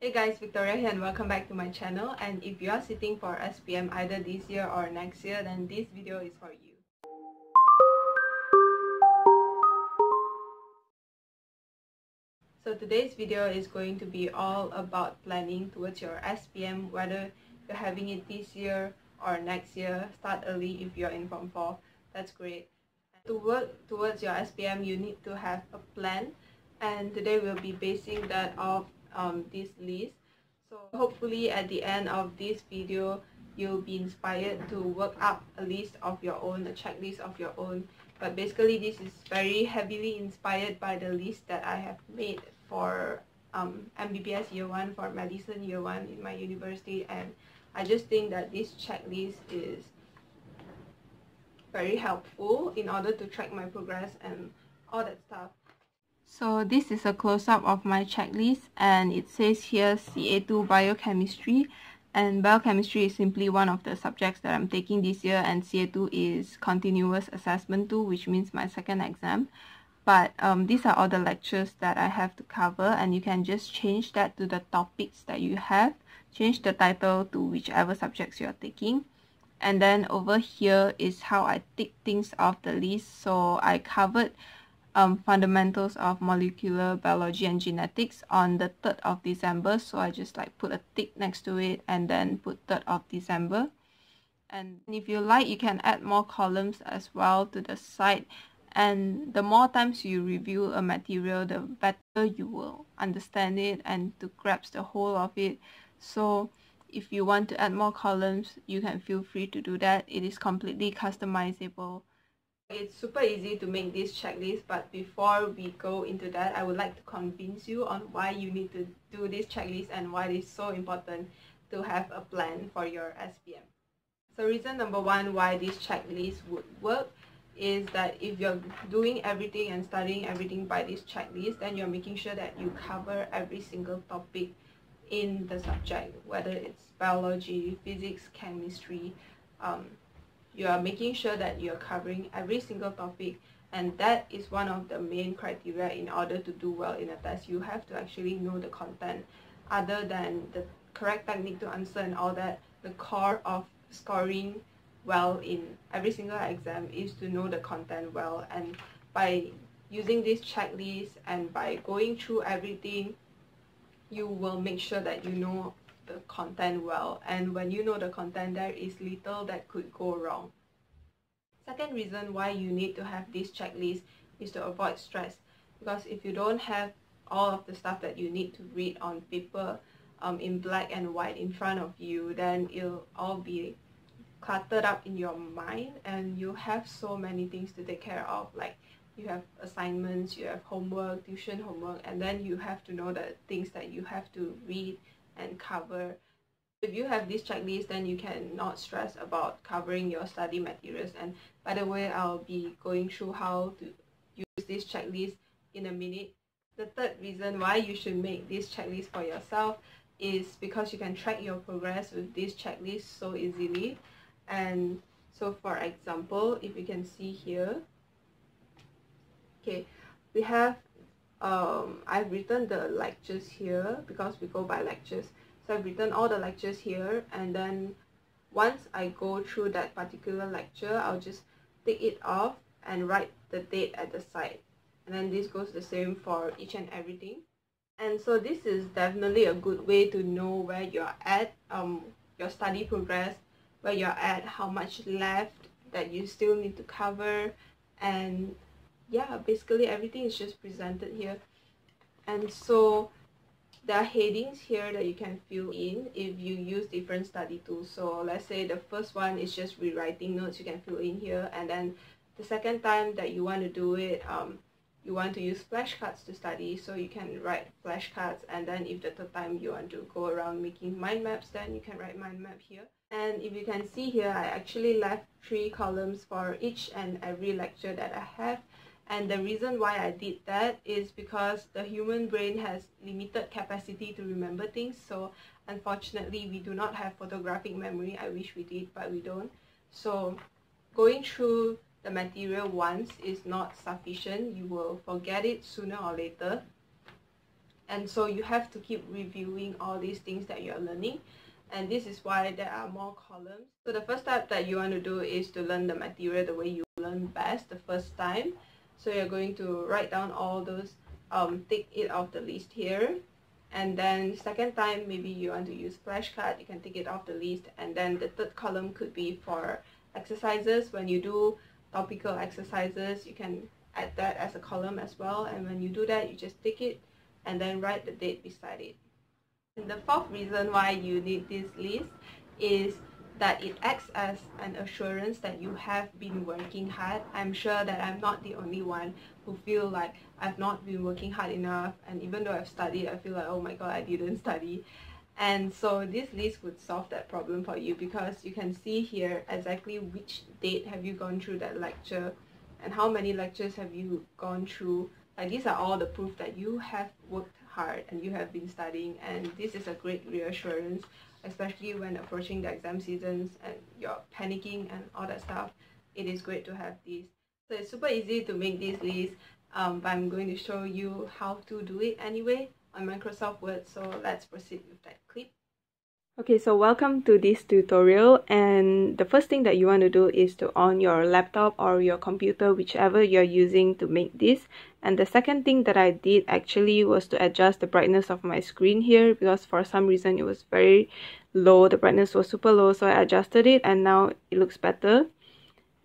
Hey guys, Victoria here and welcome back to my channel. And if you are sitting for SPM either this year or next year, then this video is for you. So today's video is going to be all about planning towards your SPM, whether you're having it this year or next year. Start early if you're in Form 4, that's great. To work towards your SPM, you need to have a plan, and today we'll be basing that off this list. So hopefully at the end of this video, you'll be inspired to work up a list of your own, a checklist of your own. But basically this is very heavily inspired by the list that I have made for MBBS year 1, for medicine year 1 in my university, and I just think that this checklist is very helpful in order to track my progress and all that stuff. So this is a close-up of my checklist, and it says here CA2 biochemistry, and biochemistry is simply one of the subjects that I'm taking this year, and CA2 is continuous assessment 2, which means my second exam. But these are all the lectures that I have to cover, and you can just change that to the topics that you have, change the title to whichever subjects you're taking. And then over here is how I tick things off the list. So I covered fundamentals of molecular biology and genetics on the 3rd of December, so I just put a tick next to it and then put 3rd of December. And if you like, you can add more columns as well to the side, and the more times you review a material, the better you will understand it and to grasp the whole of it. So if you want to add more columns, you can feel free to do that. It is completely customizable. It's super easy to make this checklist, but before we go into that, I would like to convince you on why you need to do this checklist and why it is so important to have a plan for your SPM. So reason number 1 why this checklist would work is that if you're doing everything and studying everything by this checklist, then you're making sure that you cover every single topic in the subject, whether it's biology, physics, chemistry. You are making sure that you're covering every single topic, and that is one of the main criteria in order to do well in a test. You have to actually know the content. Other than the correct technique to answer and all that, the core of scoring well in every single exam is to know the content well. And by using this checklist and by going through everything, you will make sure that you know the content well, and when you know the content, there is little that could go wrong. Second reason why you need to have this checklist is to avoid stress, because if you don't have all of the stuff that you need to read on paper in black and white in front of you, then it'll all be cluttered up in your mind, and you have so many things to take care of, like you have assignments, you have homework, tuition homework, and then you have to know the things that you have to read and cover. If you have this checklist, then you cannot stress about covering your study materials. And by the way, I'll be going through how to use this checklist in a minute. The third reason why you should make this checklist for yourself is because you can track your progress with this checklist so easily. And so for example, if you can see here, okay, we have I've written the lectures here because we go by lectures. So I've written all the lectures here, and then once I go through that particular lecture, I'll just tick it off and write the date at the side. And then this goes the same for each and everything. And so this is definitely a good way to know where you're at, your study progress, where you're at, how much left that you still need to cover, and yeah, basically everything is just presented here. And so there are headings here that you can fill in if you use different study tools. So let's say the first one is just rewriting notes, you can fill in here, and then the second time that you want to do it, you want to use flashcards to study, so you can write flashcards. And then if the third time you want to go around making mind maps, then you can write mind map here. And if you can see here, I actually left 3 columns for each and every lecture that I have. And the reason why I did that is because the human brain has limited capacity to remember things. So unfortunately, we do not have photographic memory. I wish we did, but we don't. So going through the material once is not sufficient. You will forget it sooner or later. And so you have to keep reviewing all these things that you're learning, and this is why there are more columns. So the first step that you want to do is to learn the material the way you learn best the first time. So you're going to write down all those, take it off the list here, and then second time maybe you want to use flashcard, you can take it off the list, and then the third column could be for exercises. When you do topical exercises, you can add that as a column as well, and when you do that, you just take it and then write the date beside it. And the fourth reason why you need this list is that it acts as an assurance that you have been working hard. I'm sure that I'm not the only one who feel like I've not been working hard enough, and even though I've studied, I feel like, oh my god, I didn't study. And so this list would solve that problem for you, because you can see here exactly which date have you gone through that lecture and how many lectures have you gone through. Like, these are all the proof that you have worked hard and you have been studying, and this is a great reassurance, especially when approaching the exam seasons and you're panicking and all that stuff. It is great to have this. So it's super easy to make this list, but I'm going to show you how to do it anyway on Microsoft Word. So let's proceed with that clip. Okay, so welcome to this tutorial, and the first thing that you want to do is to on your laptop or your computer, whichever you're using to make this. And the second thing that I did actually was to adjust the brightness of my screen here, because for some reason it was very low, the brightness was super low, so I adjusted it and now it looks better.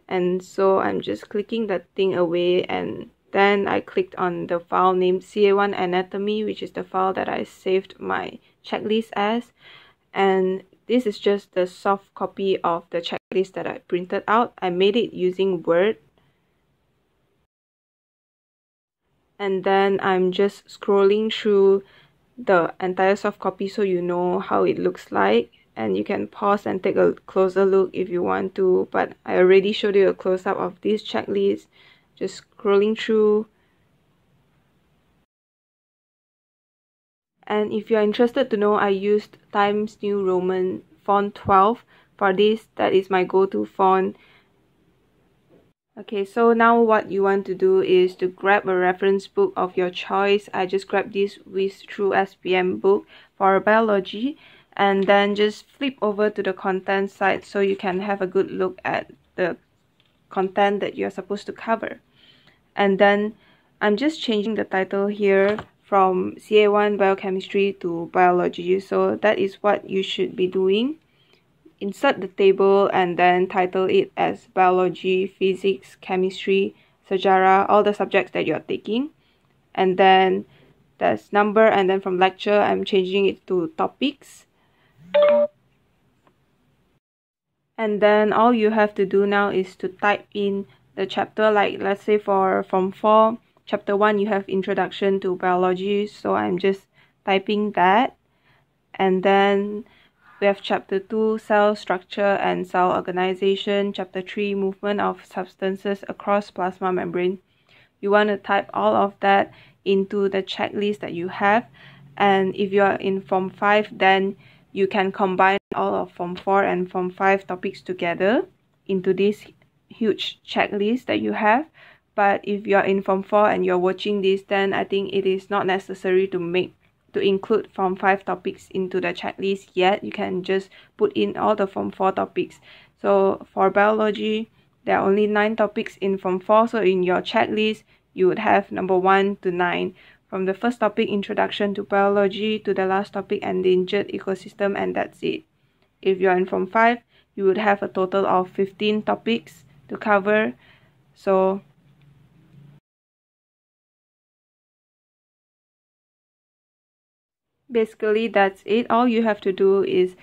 And so I'm just clicking that thing away, and then I clicked on the file named CA1 Anatomy, which is the file that I saved my checklist as. And this is just the soft copy of the checklist that I printed out. I made it using Word. And then I'm just scrolling through the entire soft copy so you know how it looks like. And you can pause and take a closer look if you want to, but I already showed you a close-up of this checklist. Just scrolling through. And if you're interested to know, I used Times New Roman font 12 for this. That is my go-to font. Okay, so now what you want to do is to grab a reference book of your choice. I just grabbed this Whiz Through SPM book for biology, and then just flip over to the content side so you can have a good look at the content that you're supposed to cover. And then I'm just changing the title here from CA1 Biochemistry to Biology. So that is what you should be doing. Insert the table and then title it as Biology, Physics, Chemistry, Sejarah, all the subjects that you're taking. And then there's number, and then from lecture, I'm changing it to topics. And then all you have to do now is to type in the chapter, like let's say for Form 4, Chapter 1, you have Introduction to Biology, so I'm just typing that. And then we have Chapter 2, Cell Structure and Cell Organization, Chapter 3, Movement of Substances Across Plasma Membrane. You want to type all of that into the checklist that you have. And if you are in Form 5, then you can combine all of Form 4 and Form 5 topics together into this huge checklist that you have. But if you're in Form 4 and you're watching this, then I think it is not necessary to include Form 5 topics into the checklist yet. You can just put in all the Form 4 topics. So for biology, there are only 9 topics in Form 4. So in your checklist, you would have number 1 to 9. From the first topic, Introduction to Biology, to the last topic, Endangered Ecosystem, and that's it. If you're in Form 5, you would have a total of 15 topics to cover. So basically that's it. All you have to do is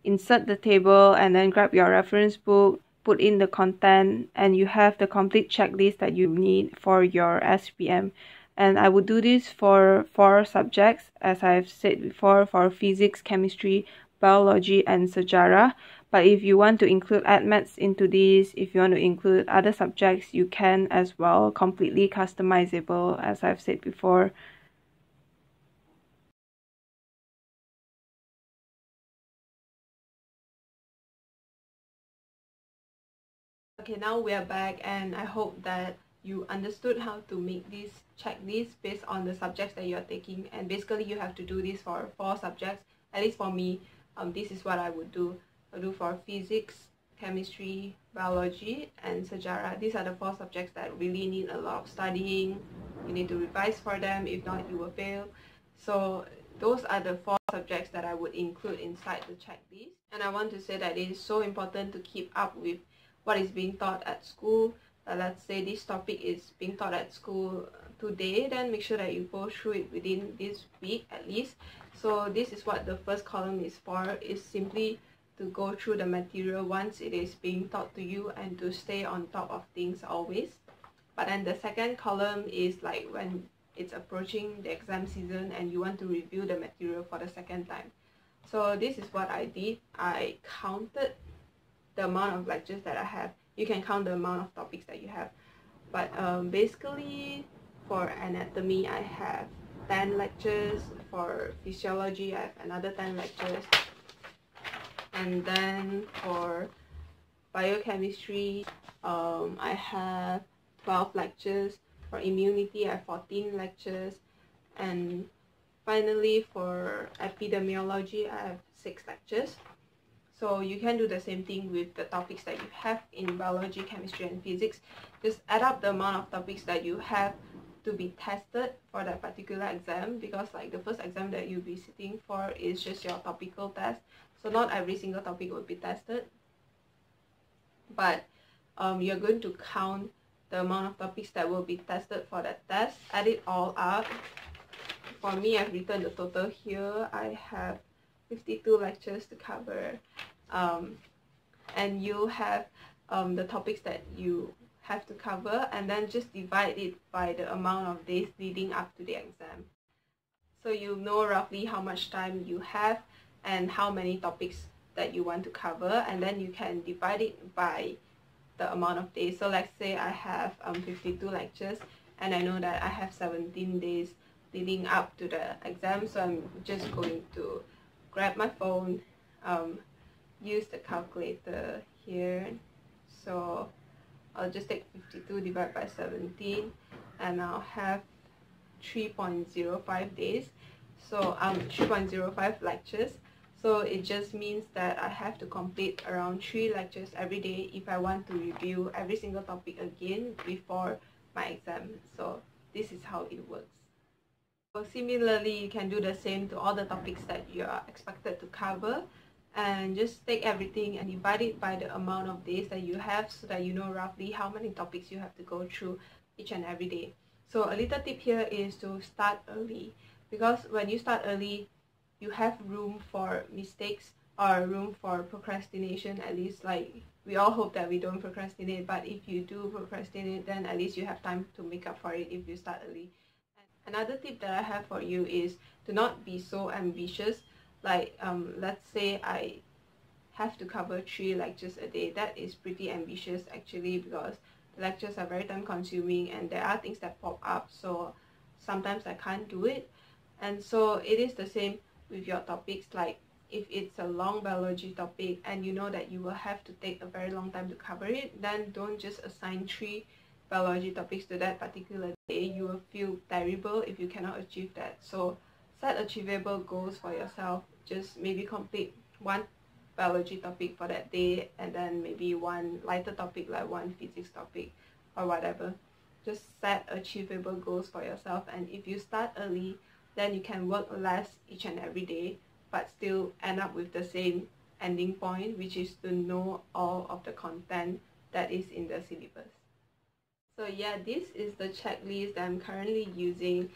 insert the table and then grab your reference book, put in the content, and you have the complete checklist that you need for your SPM. And I would do this for 4 subjects, as I've said before, for physics, chemistry, biology, and sejarah. But if you want to include admets into this, if you want to include other subjects, you can as well, completely customizable, as I've said before. Okay, now we are back, and I hope that you understood how to make this checklist based on the subjects that you're taking, and basically you have to do this for 4 subjects. At least for me, this is what I would do. I'll do for physics, chemistry, biology, and sejarah. These are the 4 subjects that really need a lot of studying. You need to revise for them, if not you will fail. So those are the 4 subjects that I would include inside the checklist. And I want to say that it is so important to keep up with what is being taught at school. Let's say this topic is being taught at school today, then make sure that you go through it within this week at least. So this is what the first column is for, is simply to go through the material once it is being taught to you and to stay on top of things always. But then the second column is like when it's approaching the exam season and you want to review the material for the second time. So this is what I did. I counted the amount of lectures that I have. You can count the amount of topics that you have. But basically for anatomy I have 10 lectures. For physiology I have another 10 lectures. And then for biochemistry I have 12 lectures. For immunity I have 14 lectures. And finally for epidemiology I have 6 lectures. So you can do the same thing with the topics that you have in biology, chemistry, and physics. Just add up the amount of topics that you have to be tested for that particular exam, because like the first exam that you'll be sitting for is just your topical test. So not every single topic will be tested, but you're going to count the amount of topics that will be tested for that test, add it all up. For me, I've written the total here. I have 52 lectures to cover, and you have the topics that you have to cover, and then just divide it by the amount of days leading up to the exam. So you know roughly how much time you have and how many topics that you want to cover, and then you can divide it by the amount of days. So let's say I have 52 lectures and I know that I have 17 days leading up to the exam, so I'm just going to grab my phone, use the calculator here. So I'll just take 52 divided by 17 and I'll have 3.05 days. So 3.05 lectures. So it just means that I have to complete around 3 lectures every day if I want to review every single topic again before my exam. So this is how it works. So similarly, you can do the same to all the topics that you are expected to cover, and just take everything and divide it by the amount of days that you have, so that you know roughly how many topics you have to go through each and every day. So a little tip here is to start early, because when you start early, you have room for mistakes or room for procrastination. At least, like, we all hope that we don't procrastinate, but if you do procrastinate, then at least you have time to make up for it if you start early. Another tip that I have for you is to not be so ambitious. Like, let's say I have to cover 3 lectures a day. That is pretty ambitious actually, because the lectures are very time consuming and there are things that pop up, so sometimes I can't do it. And so it is the same with your topics. Like, if it's a long biology topic and you know that you will have to take a very long time to cover it, then don't just assign 3 biology topics to that particular day. You will feel terrible if you cannot achieve that. So set achievable goals for yourself. Just maybe complete 1 biology topic for that day, and then maybe 1 lighter topic like 1 physics topic or whatever. Just set achievable goals for yourself, and if you start early, then you can work less each and every day but still end up with the same ending point, which is to know all of the content that is in the syllabus. So yeah, this is the checklist that I'm currently using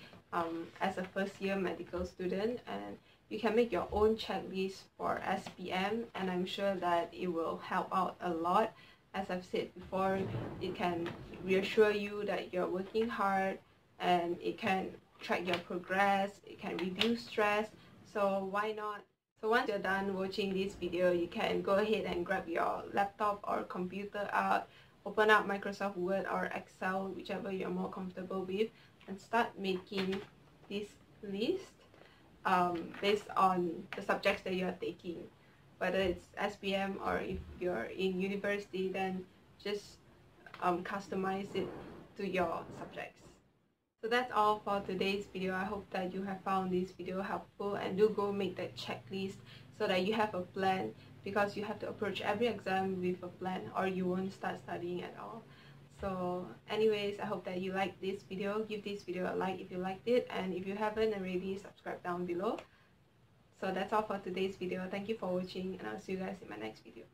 as a first year medical student, and you can make your own checklist for SPM, and I'm sure that it will help out a lot. As I've said before, it can reassure you that you're working hard, and it can track your progress, it can reduce stress, so why not? So once you're done watching this video, you can go ahead and grab your laptop or computer out, open up Microsoft Word or Excel, whichever you're more comfortable with, and start making this list based on the subjects that you're taking. Whether it's SPM or if you're in university, then just customize it to your subjects. So that's all for today's video. I hope that you have found this video helpful, and do go make that checklist so that you have a plan, because you have to approach every exam with a plan or you won't start studying at all. So anyways, I hope that you liked this video. Give this video a like if you liked it, and if you haven't already, subscribe down below. So that's all for today's video. Thank you for watching, and I'll see you guys in my next video.